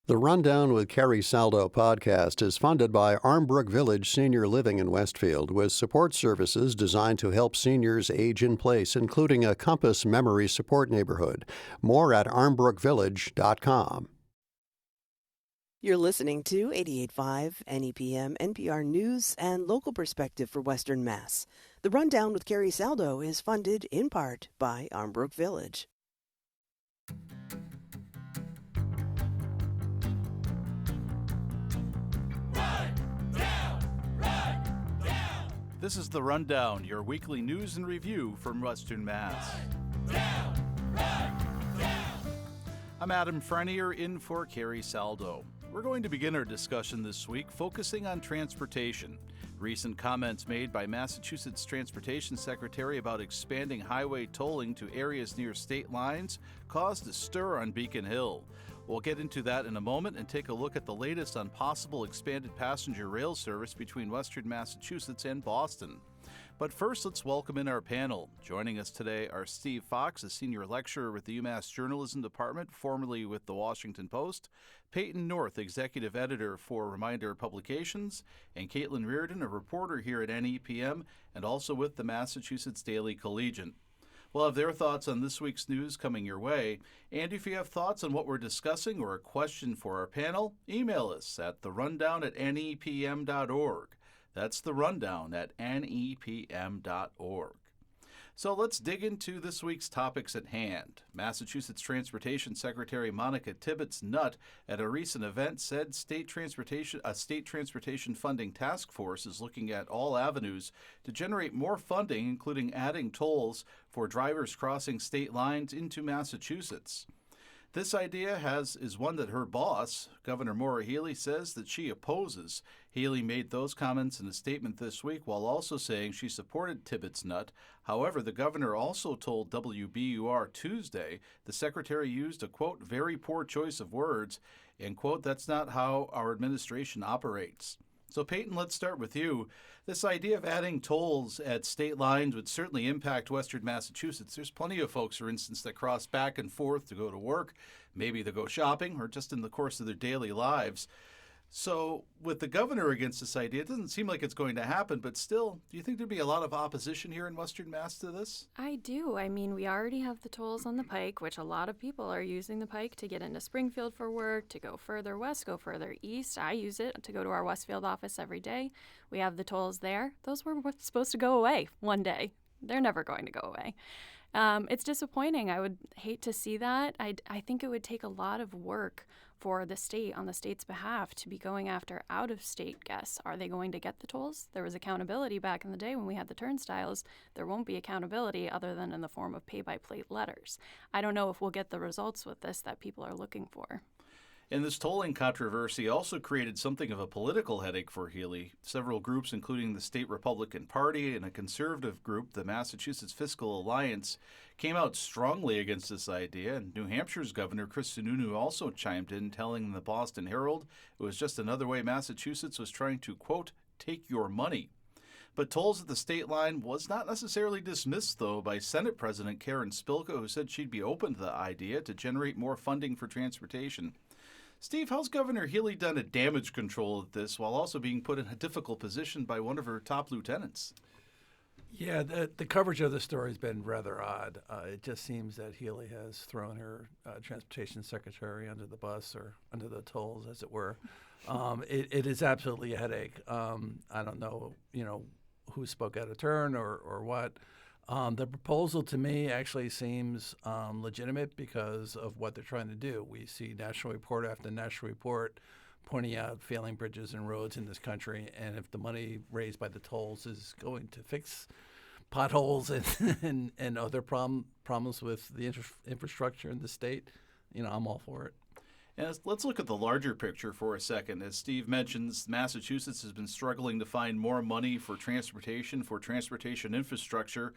The Rundown with Carrie Saldo podcast is funded by Armbrook Village Senior Living in Westfield with support services designed to help seniors age in place, including a Compass Memory Support Neighborhood. More at armbrookvillage.com. You're listening to 88.5 NEPM, NPR News and Local Perspective for Western Mass. The Rundown with Carrie Saldo is funded in part by Armbrook Village. This is The Rundown, your weekly news and review from Western Mass. I'm Adam Frenier in for Carrie Saldo. We're going to begin our discussion this week focusing on transportation. Recent comments made by Massachusetts Transportation Secretary about expanding highway tolling to areas near state lines caused a stir on Beacon Hill. We'll get into that in a moment and take a look at the latest on possible expanded passenger rail service between Western Massachusetts and Boston. But first, let's welcome in our panel. Joining us today are Steve Fox, a senior lecturer with the UMass Journalism Department, formerly with the Washington Post, Peyton North, executive editor for Reminder Publications, and Caitlin Reardon, a reporter here at NEPM and also with the Massachusetts Daily Collegian. We'll have their thoughts on this week's news coming your way. And if you have thoughts on what we're discussing or a question for our panel, email us at therundown@nepm.org. That's therundown@nepm.org. So let's dig into this week's topics at hand. Massachusetts Transportation Secretary Monica Tibbetts-Nutt at a recent event said a state transportation funding task force is looking at all avenues to generate more funding, including adding tolls for drivers crossing state lines into Massachusetts. This idea is one that her boss, Governor Maura Healey, says that she opposes. Healey made those comments in a statement this week while also saying she supported Tibbetts-Nutt. However, the governor also told WBUR Tuesday the secretary used a, quote, very poor choice of words, and, quote, that's not how our administration operates. So, Peyton, let's start with you. This idea of adding tolls at state lines would certainly impact Western Massachusetts. There's plenty of folks, for instance, that cross back and forth to go to work, maybe to go shopping, or just in the course of their daily lives. So, with the governor against this idea, it doesn't seem like it's going to happen, but still, do you think there'd be a lot of opposition here in Western Mass to this? I do. I mean, we already have the tolls on the Pike, which a lot of people are using the Pike to get into Springfield for work, to go further west, go further east. I use it to go to our Westfield office every day. We have the tolls there. Those were supposed to go away one day. They're never going to go away. It's disappointing. I would hate to see that. I think it would take a lot of work for the state on the state's behalf to be going after out-of-state guests. Are they going to get the tolls? There was accountability back in the day when we had the turnstiles. There won't be accountability other than in the form of pay-by-plate letters. I don't know if we'll get the results with this that people are looking for. And this tolling controversy also created something of a political headache for Healey. Several groups, including the State Republican Party and a conservative group, the Massachusetts Fiscal Alliance, came out strongly against this idea. And New Hampshire's Governor Chris Sununu also chimed in, telling the Boston Herald it was just another way Massachusetts was trying to, quote, take your money. But tolls at the state line was not necessarily dismissed, though, by Senate President Karen Spilka, who said she'd be open to the idea to generate more funding for transportation. Steve, how's Governor Healey done at damage control at this while also being put in a difficult position by one of her top lieutenants? Yeah, the coverage of the story has been rather odd. It just seems that Healey has thrown her transportation secretary under the bus or under the tolls, as it were. It is absolutely a headache. I don't know, who spoke out of turn or what. The proposal to me actually seems legitimate because of what they're trying to do. We see national report after national report pointing out failing bridges and roads in this country, and if the money raised by the tolls is going to fix potholes and other problems with the infrastructure in the state, I'm all for it. And let's look at the larger picture for a second. As Steve mentions, Massachusetts has been struggling to find more money for transportation infrastructure.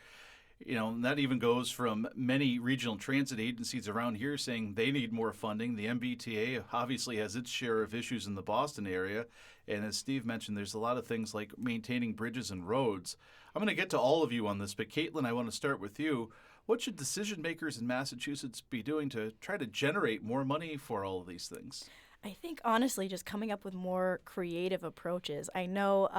And that even goes from many regional transit agencies around here saying they need more funding. The MBTA obviously has its share of issues in the Boston area. And as Steve mentioned, there's a lot of things like maintaining bridges and roads. I'm going to get to all of you on this, but Caitlin, I want to start with you. What should decision makers in Massachusetts be doing to try to generate more money for all of these things? I think honestly, just coming up with more creative approaches. I know,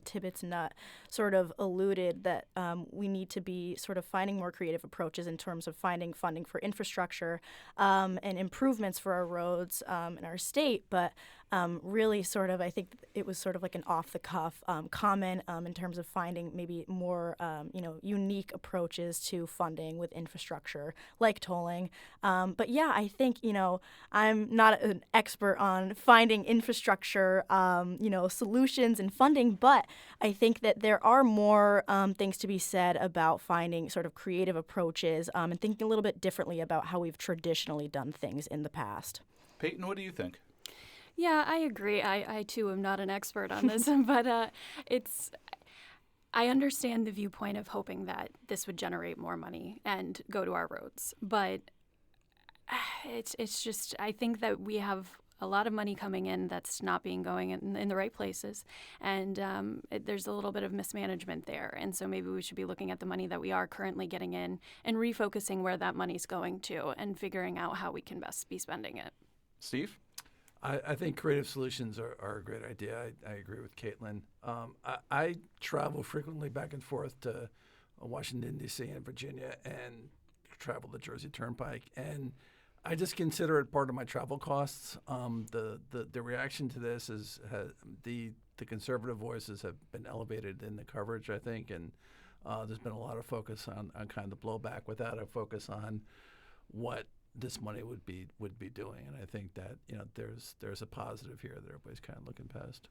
Tibbetts Nut sort of alluded that we need to be sort of finding more creative approaches in terms of finding funding for infrastructure and improvements for our roads in our state. But really, sort of, I think it was sort of like an off-the-cuff comment in terms of finding maybe more, unique approaches to funding with infrastructure, like tolling. But yeah, I think, I'm not an expert on finding infrastructure, solutions and funding, but I think that there are more things to be said about finding sort of creative approaches and thinking a little bit differently about how we've traditionally done things in the past. Peyton, what do you think? Yeah, I agree. I too am not an expert on this, but I understand the viewpoint of hoping that this would generate more money and go to our roads. But it's just, I think that we have a lot of money coming in that's not being going in the right places. And there's a little bit of mismanagement there. And so maybe we should be looking at the money that we are currently getting in and refocusing where that money's going to and figuring out how we can best be spending it. Steve? I think creative solutions are a great idea. I agree with Caitlin. I travel frequently back and forth to Washington, D.C. and Virginia and travel the Jersey Turnpike. And I just consider it part of my travel costs. The reaction to this is the conservative voices have been elevated in the coverage, I think, and there's been a lot of focus on kind of blowback without a focus on what this money would be doing. And I think that there's a positive here that everybody's kind of looking past.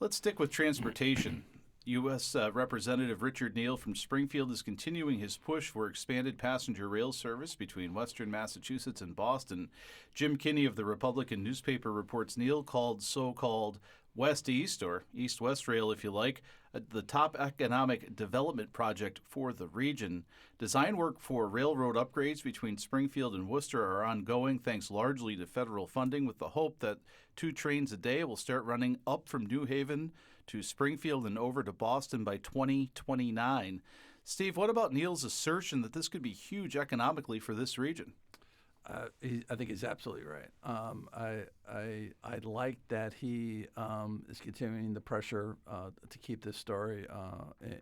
Let's stick with transportation. U.S. Representative Richard Neal from Springfield is continuing his push for expanded passenger rail service between Western Massachusetts and Boston. Jim Kinney of the Republican newspaper reports Neal called so-called West-East, or East-West Rail if you like, the top economic development project for the region. Design work for railroad upgrades between Springfield and Worcester are ongoing thanks largely to federal funding, with the hope that 2 trains a day will start running up from New Haven to Springfield and over to Boston by 2029. Steve, what about Neal's assertion that this could be huge economically for this region? I think he's absolutely right. I like that he is continuing the pressure to keep this story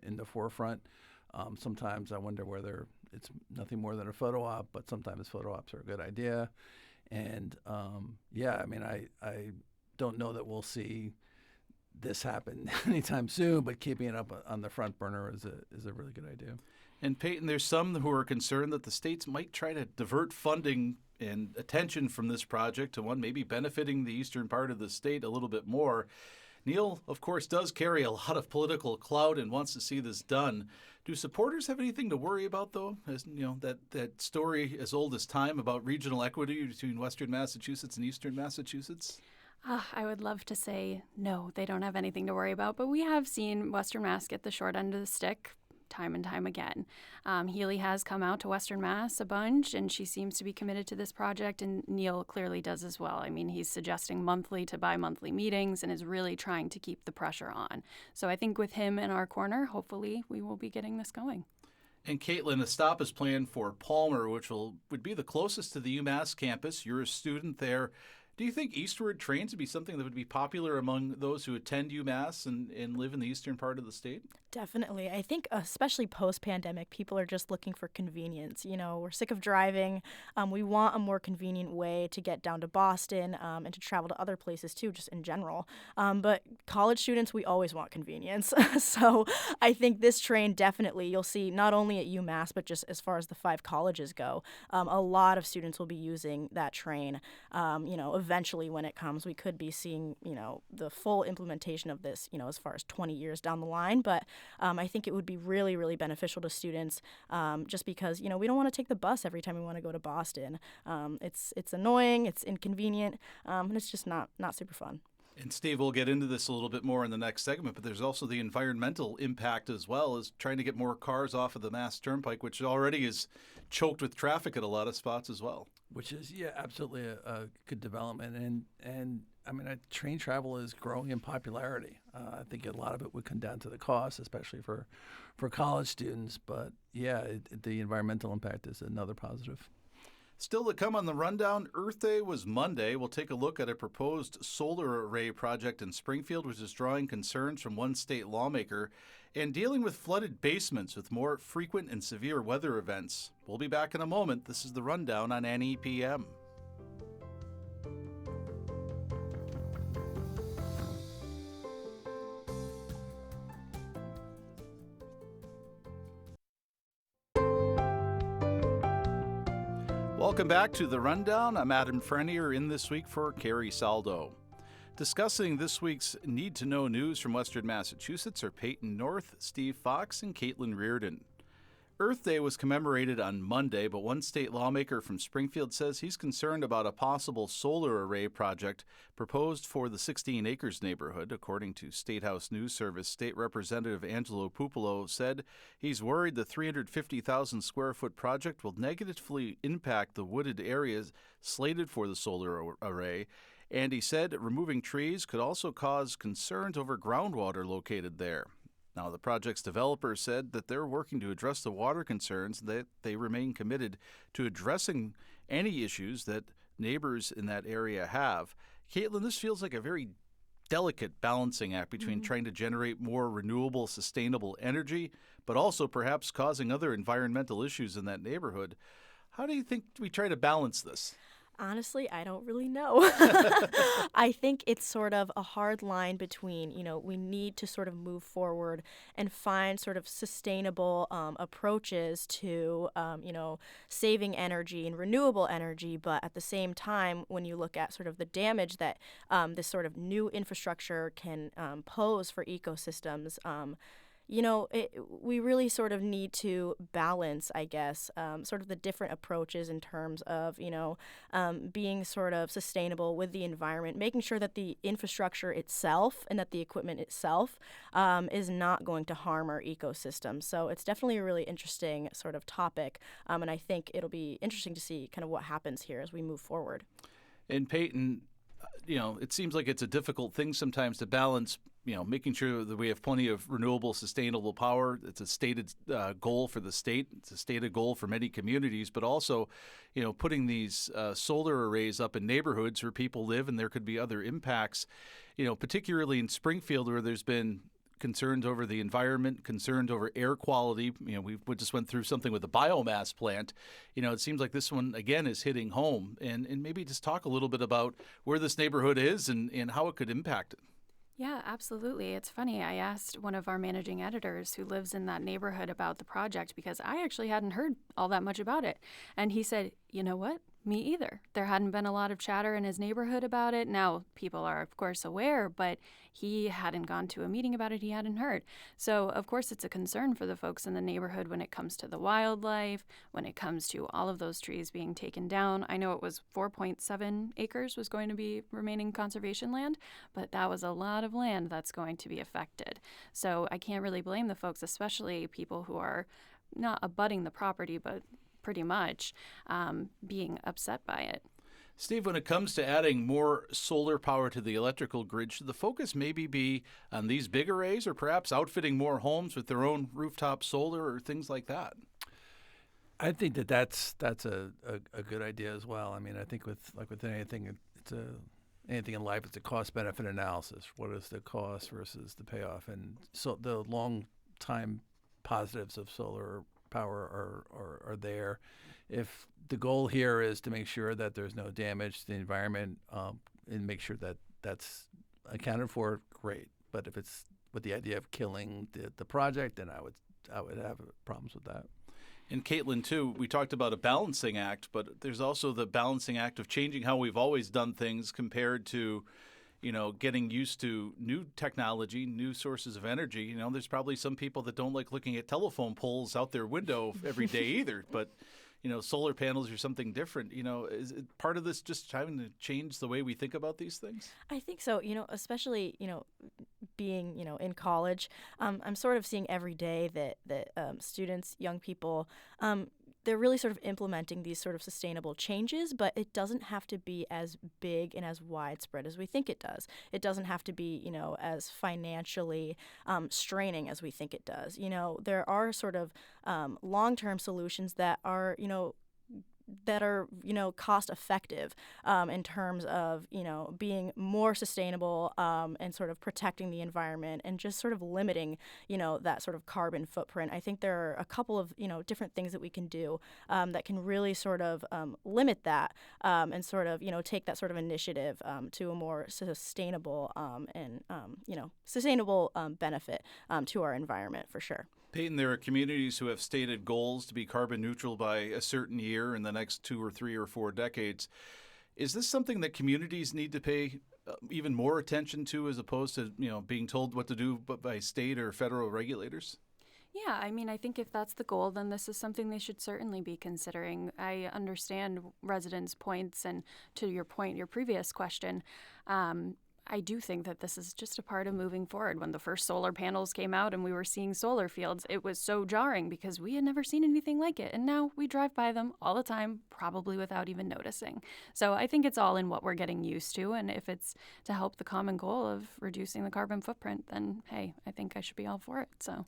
in the forefront. Sometimes I wonder whether it's nothing more than a photo op, but sometimes photo ops are a good idea. And I don't know that we'll see this happen anytime soon, but keeping it up on the front burner is a really good idea. And Peyton, there's some who are concerned that the states might try to divert funding and attention from this project to one maybe benefiting the eastern part of the state a little bit more. Neal, of course, does carry a lot of political clout and wants to see this done. Do supporters have anything to worry about, though? As that story as old as time about regional equity between Western Massachusetts and Eastern Massachusetts? I would love to say no, they don't have anything to worry about, but we have seen Western Mass get the short end of the stick time and time again. Healy has come out to Western Mass a bunch, and she seems to be committed to this project, and Neal clearly does as well. I mean, he's suggesting monthly to bi-monthly meetings and is really trying to keep the pressure on. So I think with him in our corner, hopefully we will be getting this going. And Caitlin, a stop is planned for Palmer, which would be the closest to the UMass campus. You're a student there. Do you think eastward trains would be something that would be popular among those who attend UMass and live in the eastern part of the state? Definitely. I think especially post-pandemic, people are just looking for convenience. We're sick of driving. We want a more convenient way to get down to Boston and to travel to other places too, just in general. But college students, we always want convenience. So I think this train definitely, you'll see not only at UMass, but just as far as the 5 colleges go, a lot of students will be using that train. Eventually when it comes, we could be seeing, the full implementation of this, as far as 20 years down the line. But I think it would be really, really beneficial to students just because, we don't want to take the bus every time we want to go to Boston. It's annoying, it's inconvenient, and it's just not super fun. And Steve, we'll get into this a little bit more in the next segment, but there's also the environmental impact as well, as trying to get more cars off of the Mass Turnpike, which already is choked with traffic at a lot of spots as well. Which is, absolutely a good development. And I mean, train travel is growing in popularity. I think a lot of it would come down to the cost, especially for college students. But the environmental impact is another positive. Still to come on the rundown, Earth Day was Monday. We'll take a look at a proposed solar array project in Springfield, which is drawing concerns from one state lawmaker, and dealing with flooded basements with more frequent and severe weather events. We'll be back in a moment. This is the rundown on NEPM. Welcome back to The Rundown. I'm Adam Frenier, in this week for Carrie Saldo. Discussing this week's need-to-know news from Western Massachusetts are Peyton North, Steve Fox, and Caitlin Reardon. Earth Day was commemorated on Monday, but one state lawmaker from Springfield says he's concerned about a possible solar array project proposed for the 16 Acres neighborhood. According to State House News Service, State Representative Angelo Pupolo said he's worried the 350,000 square foot project will negatively impact the wooded areas slated for the solar array. And he said removing trees could also cause concerns over groundwater located there. Now, the project's developers said that they're working to address the water concerns, that they remain committed to addressing any issues that neighbors in that area have. Caitlin, this feels like a very delicate balancing act between trying to generate more renewable, sustainable energy, but also perhaps causing other environmental issues in that neighborhood. How do you think we try to balance this? Honestly, I don't really know. I think it's sort of a hard line between, we need to sort of move forward and find sort of sustainable approaches to, saving energy and renewable energy. But at the same time, when you look at sort of the damage that this sort of new infrastructure can pose for ecosystems, we really sort of need to balance, I guess, sort of the different approaches in terms of, being sort of sustainable with the environment, making sure that the infrastructure itself and that the equipment itself is not going to harm our ecosystem. So it's definitely a really interesting sort of topic, and I think it'll be interesting to see kind of what happens here as we move forward. And Peyton, it seems like it's a difficult thing sometimes to balance, making sure that we have plenty of renewable, sustainable power. It's a stated goal for the state. It's a stated goal for many communities, but also, putting these solar arrays up in neighborhoods where people live, and there could be other impacts, particularly in Springfield where there's been concerns over the environment, concerns over air quality. We just went through something with a biomass plant. It seems like this one, again, is hitting home. And maybe just talk a little bit about where this neighborhood is and how it could impact it. Yeah, absolutely. It's funny. I asked one of our managing editors who lives in that neighborhood about the project because I actually hadn't heard all that much about it. And he said, you know what? Me either. There hadn't been a lot of chatter in his neighborhood about it. Now, people are, of course, aware, but he hadn't gone to a meeting about it. He hadn't heard. So, of course, it's a concern for the folks in the neighborhood when it comes to the wildlife, when it comes to all of those trees being taken down. I know it was 4.7 acres was going to be remaining conservation land, but that was a lot of land that's going to be affected. So I can't really blame the folks, especially people who are not abutting the property, but pretty much being upset by it. Steve, when it comes to adding more solar power to the electrical grid, should the focus maybe be on these big arrays or perhaps outfitting more homes with their own rooftop solar or things like that? I think that's a good idea as well. I mean, I think with anything, anything in life, it's a cost-benefit analysis. What is the cost versus the payoff? And so the long-time positives of solar power are there. If the goal here is to make sure that there's no damage to the environment and make sure that that's accounted for, great. But if it's with the idea of killing the project, then I would have problems with that. And Caitlin, too, we talked about a balancing act, but there's also the balancing act of changing how we've always done things compared to getting used to new technology, new sources of energy. There's probably some people that don't like looking at telephone poles out their window every day either. But, solar panels are something different. Is it part of this just having to change the way we think about these things? I think so. Especially, being, in college, I'm sort of seeing every day that students, young people, they're really sort of implementing these sort of sustainable changes, but it doesn't have to be as big and as widespread as we think it does. It doesn't have to be, as financially straining as we think it does. There are sort of long-term solutions that are, that are cost effective in terms of being more sustainable and sort of protecting the environment and just sort of limiting that sort of carbon footprint. I think there are a couple of different things that we can do that can really sort of limit that and sort of take that sort of initiative to a more sustainable and sustainable benefit to our environment for sure. Peyton, there are communities who have stated goals to be carbon neutral by a certain year in the next 2 or 3 or 4 decades. Is this something that communities need to pay even more attention to as opposed to, being told what to do by state or federal regulators? Yeah, I mean, I think if that's the goal, then this is something they should certainly be considering. I understand residents' points, and to your point, your previous question, I do think that this is just a part of moving forward. When the first solar panels came out and we were seeing solar fields, it was so jarring because we had never seen anything like it. And now we drive by them all the time, probably without even noticing. So I think it's all in what we're getting used to. And if it's to help the common goal of reducing the carbon footprint, then, hey, I think I should be all for it. So,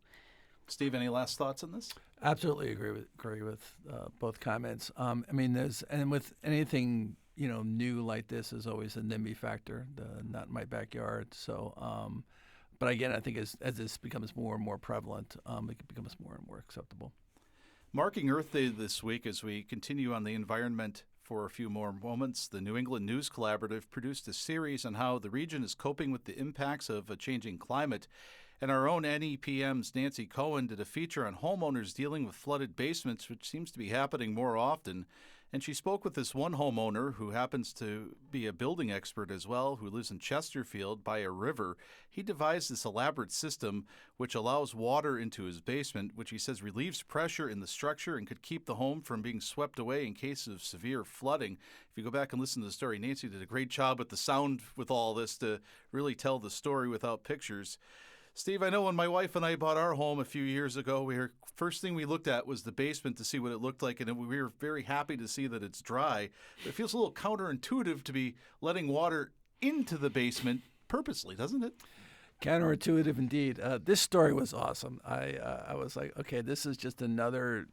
Steve, any last thoughts on this? Absolutely agree with both comments. I mean, with anything new like this is always a NIMBY factor, the not in my backyard. So, but again, I think as this becomes more and more prevalent, it becomes more and more acceptable. Marking Earth Day this week, as we continue on the environment for a few more moments, the New England News Collaborative produced a series on how the region is coping with the impacts of a changing climate. And our own NEPM's Nancy Cohen did a feature on homeowners dealing with flooded basements, which seems to be happening more often. And she spoke with this one homeowner who happens to be a building expert as well, who lives in Chesterfield by a river. He devised this elaborate system which allows water into his basement, which he says relieves pressure in the structure and could keep the home from being swept away in case of severe flooding. If you go back and listen to the story, Nancy did a great job with the sound with all this to really tell the story without pictures. Steve, I know when my wife and I bought our home a few years ago, first thing we looked at was the basement to see what it looked like, and we were very happy to see that it's dry. It feels a little counterintuitive to be letting water into the basement purposely, doesn't it? Counterintuitive indeed. This story was awesome. I was like, okay, this is just another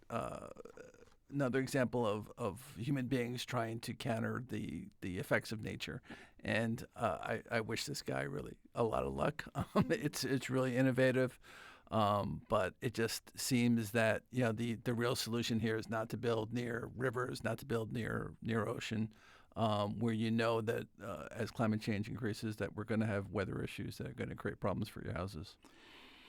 example of human beings trying to counter the effects of nature. And I wish this guy really a lot of luck. It's really innovative, but it just seems that the real solution here is not to build near rivers, not to build near ocean, where that as climate change increases, that we're going to have weather issues that are going to create problems for your houses.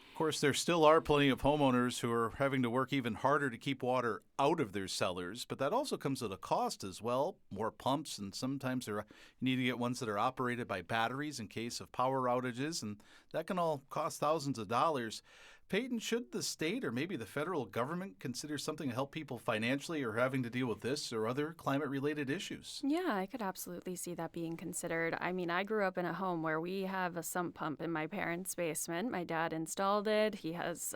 Of course, there still are plenty of homeowners who are having to work even harder to keep water out of their cellars, but that also comes at a cost as well. More pumps, and sometimes you need to get ones that are operated by batteries in case of power outages, and that can all cost thousands of dollars. Peyton, should the state or maybe the federal government consider something to help people financially or having to deal with this or other climate-related issues? Yeah, I could absolutely see that being considered. I mean, I grew up in a home where we have a sump pump in my parents' basement. My dad installed it. He has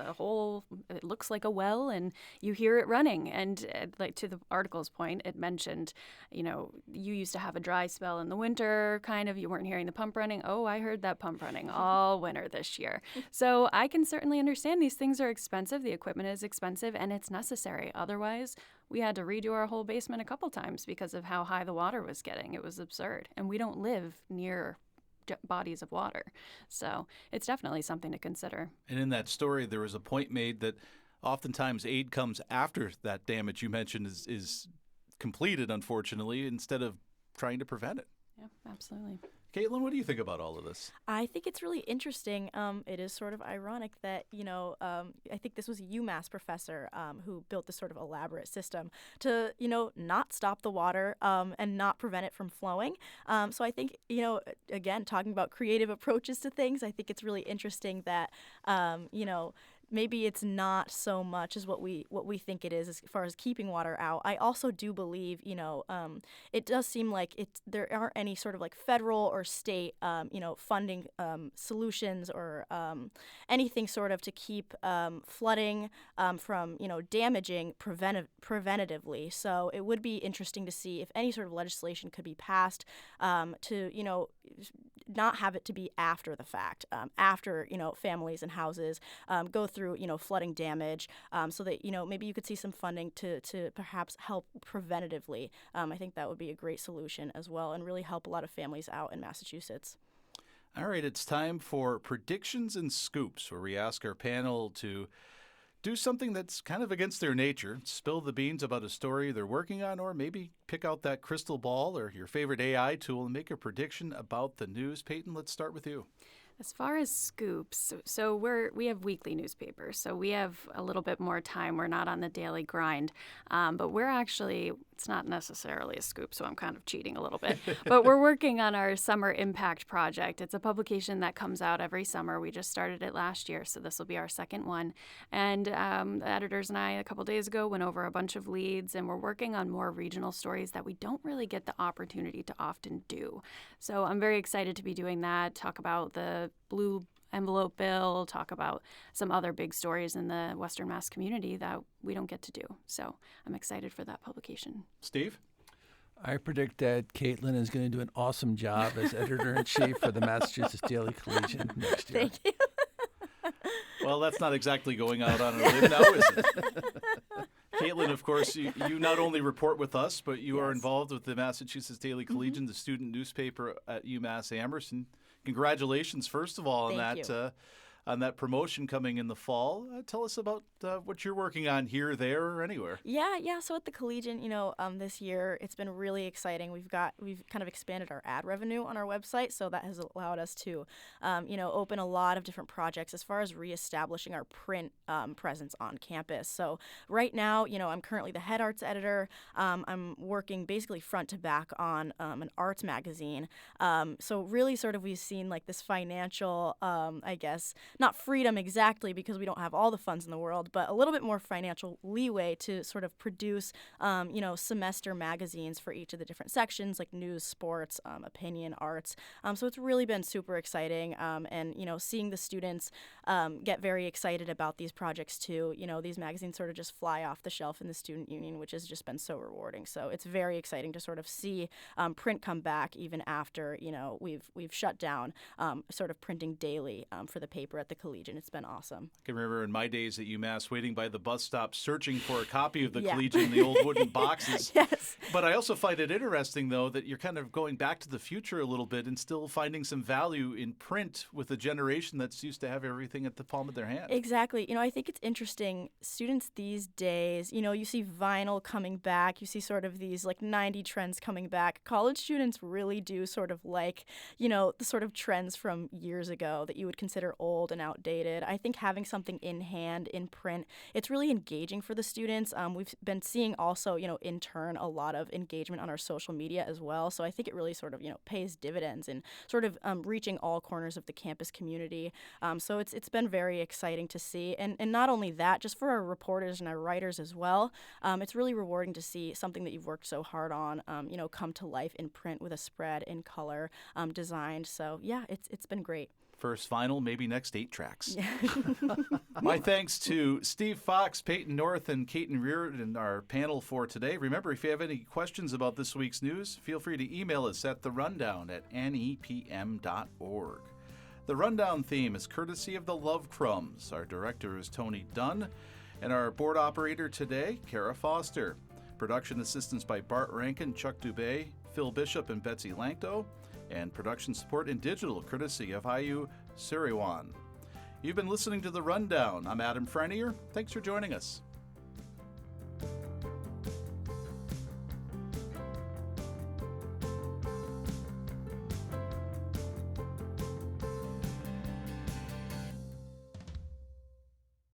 it looks like a well, and you hear it running. And like to the article's point, it mentioned, you used to have a dry spell in the winter, kind of. You weren't hearing the pump running. Oh, I heard that pump running all winter this year. So I can certainly understand these things are expensive, the equipment is expensive, and it's necessary. Otherwise, we had to redo our whole basement a couple times because of how high the water was getting. It was absurd. And we don't live near bodies of water. So it's definitely something to consider. And in that story, there was a point made that oftentimes aid comes after that damage you mentioned is completed, unfortunately, instead of trying to prevent it. Yeah, absolutely. Caitlin, what do you think about all of this? I think it's really interesting. It is sort of ironic that, I think this was a UMass professor who built this sort of elaborate system to, not stop the water and not prevent it from flowing. So I think, again, talking about creative approaches to things, I think it's really interesting that, maybe it's not so much as what we think it is as far as keeping water out. I also do believe, it does seem like there aren't any sort of like federal or state, funding solutions or anything sort of to keep flooding from, damaging preventatively. So it would be interesting to see if any sort of legislation could be passed to, not have it to be after the fact, after, families and houses go through, flooding damage, so that, maybe you could see some funding to perhaps help preventatively. I think that would be a great solution as well and really help a lot of families out in Massachusetts. All right, it's time for Predictions and Scoops, where we ask our panel to do something that's kind of against their nature, spill the beans about a story they're working on, or maybe pick out that crystal ball or your favorite AI tool and make a prediction about the news. Peyton, let's start with you. As far as scoops, so we have weekly newspapers, so we have a little bit more time. We're not on the daily grind, but it's not necessarily a scoop, so I'm kind of cheating a little bit. But we're working on our Summer Impact Project. It's a publication that comes out every summer. We just started it last year, so this will be our second one. And the editors and I, a couple days ago, went over a bunch of leads, and we're working on more regional stories that we don't really get the opportunity to often do. So I'm very excited to be doing that, talk about the blue envelope bill, talk about some other big stories in the Western Mass community that we don't get to do. So I'm excited for that publication. Steve? I predict that Caitlin is going to do an awesome job as editor-in-chief for the Massachusetts Daily Collegian next year. Thank you. Well, that's not exactly going out on a limb now, is it? Caitlin, of course, you not only report with us, but you are involved with the Massachusetts Daily Collegian, the student newspaper at UMass Amherst. Congratulations, first of all, on that promotion coming in the fall. Tell us about what you're working on here, there, or anywhere. Yeah. So at the Collegian, this year it's been really exciting. We've kind of expanded our ad revenue on our website, so that has allowed us to, open a lot of different projects as far as reestablishing our print presence on campus. So right now, I'm currently the head arts editor. I'm working basically front to back on an arts magazine. So really, sort of, we've seen like this financial, not freedom exactly because we don't have all the funds in the world, but a little bit more financial leeway to sort of produce, semester magazines for each of the different sections like news, sports, opinion, arts. So it's really been super exciting. And, seeing the students get very excited about these projects too. These magazines sort of just fly off the shelf in the student union, which has just been so rewarding. So it's very exciting to sort of see print come back even after, we've shut down sort of printing daily for the paper at the Collegian. It's been awesome. I can remember in my days at UMass waiting by the bus stop searching for a copy of the Collegian in the old wooden boxes. Yes. But I also find it interesting, though, that you're kind of going back to the future a little bit and still finding some value in print with a generation that's used to have everything at the palm of their hand. Exactly. I think it's interesting. Students these days, you see vinyl coming back. You see sort of these like 90 trends coming back. College students really do sort of like, the sort of trends from years ago that you would consider old and outdated. I think having something in hand, in print, it's really engaging for the students. We've been seeing also, in turn, a lot of engagement on our social media as well. So I think it really sort of, pays dividends in sort of reaching all corners of the campus community. So it's been very exciting to see. And not only that, just for our reporters and our writers as well, it's really rewarding to see something that you've worked so hard on, come to life in print with a spread in color designed. So yeah, it's been great. First vinyl, maybe next 8 tracks. Yeah. My thanks to Steve Fox, Peyton North, and Caitlin Reardon, our panel for today. Remember, if you have any questions about this week's news, feel free to email us at therundown@nepm.org. The Rundown theme is courtesy of the Love Crumbs. Our director is Tony Dunn, and our board operator today, Kara Foster. Production assistance by Bart Rankin, Chuck Dubé, Phil Bishop, and Betsy Lankto. And production support in digital, courtesy of Hayu Siriwan. You've been listening to The Rundown. I'm Adam Frenier. Thanks for joining us.